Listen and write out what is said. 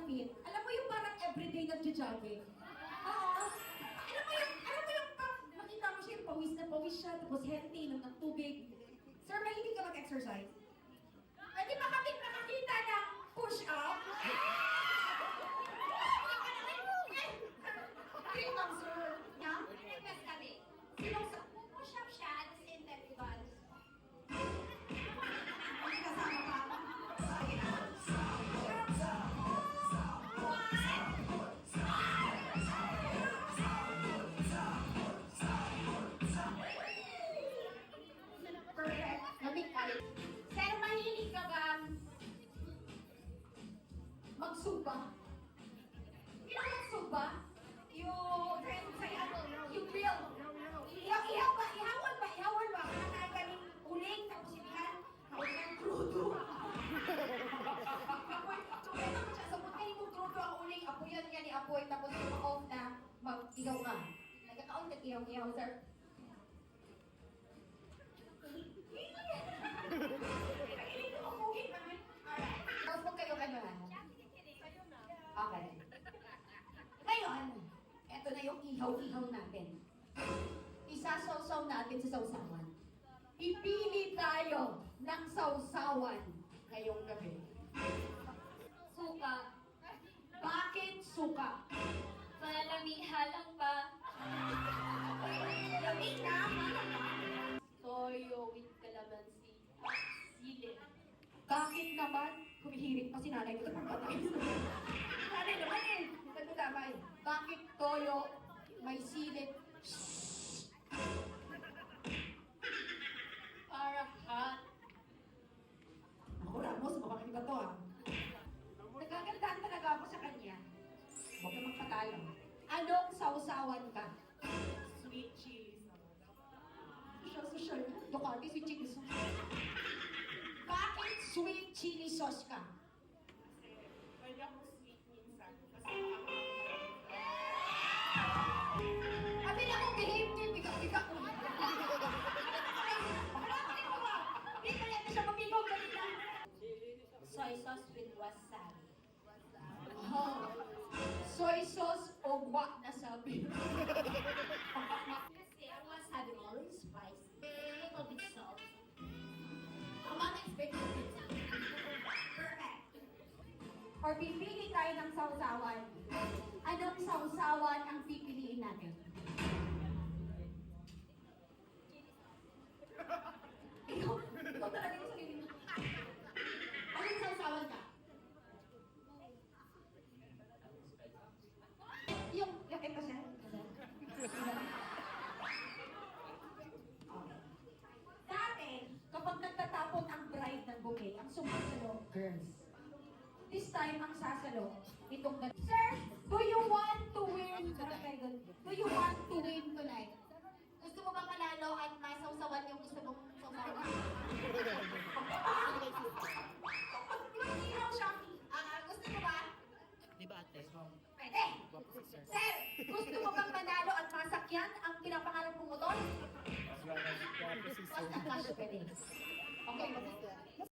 na fit. Alam mo yung parang everyday nagja-jogging? Oo. Alam mo yung makita mo siya, pawis na pawis siya, tapos healthy, inom ng tubig. Sir, mahilig ka mag-exercise? Pwede ba kami nakakita ng push-up? Great ma'am, sir. Yeah? Request kami. Sinong sa... Push-up siya at the same time, diba? May kasama pa. Perfect. Lamig kayo. Sir, mahilig ka ba Magsuba. Magsuba? Yung yung grill. Ihaw ba? Ihawan ba? Ihawan ba? Kanagaling uling, tapos inihan. Hawag ng krudo. Apoy naman siya. Sabot kayo mo krudo ang uling. Apoyan niya ni Apoy. Tapos yung off na mag-ihaw ka. Nagkakaon ka ihaw-ihaw, sir. Tapos mo kayo kanuhan. Okay. Ngayon, eto na yung ihaw-ihaw natin. Isasawsaw natin sa sawsawan. Ipili tayo ng sawsawan ngayong gabi. suka? Bakit suka? Malamiha lang ba? Lamig na, Toyo with calamansi. Sili. bakit naman? Humihirit pa si nanay ko sa pagpatay. Nanay naman eh. Nagkutama eh. Bakit toyo may silip? Para hot. Ako, Ramos, mapakinig ba to ah? Nagagandaan talaga ako sa kanya. Huwag ka magpatalo. Anong sawsawan ka? Sweet chili sauce. Social na. Ducati, sweet chili sauce. Bakit sweet chili sauce ka? Kasi pwede ako sweet minsan. Kasi Abi na akong behave niya, bigak-bigak ko. Bakit mo ba? Hindi ka yan siya mabigong kanina. soy sauce with wasabi. Oh, soy sauce o guwak na sabi. Kasi ang wasabi always spicy. A little bit salt. Ang mga expected. Perfect. Or pipili tayo ng sawsawan. Anong sawsawan ang pipiliin natin? Ikaw talaga yung sarili mo. Anong sawsawan ka? Yung, lakit pa siya. Okay. Dati, kapag nagtatapon ang bride ng bouquet, ang sumasalo, girls. This time, ang sasalo, itong Sir, do you want to win? Do you want to win tonight? Gusto mo ba manalo at masawsawan yung gusto mong sawsawan? Ihaw siya. Gusto mo ba? Di ba ate? Pwede. Gwapo si sir. Sir, gusto mo bang manalo at masakyan ang pinapangarap mong motor? Gwapo si sir. Basta cash pwede. Okay.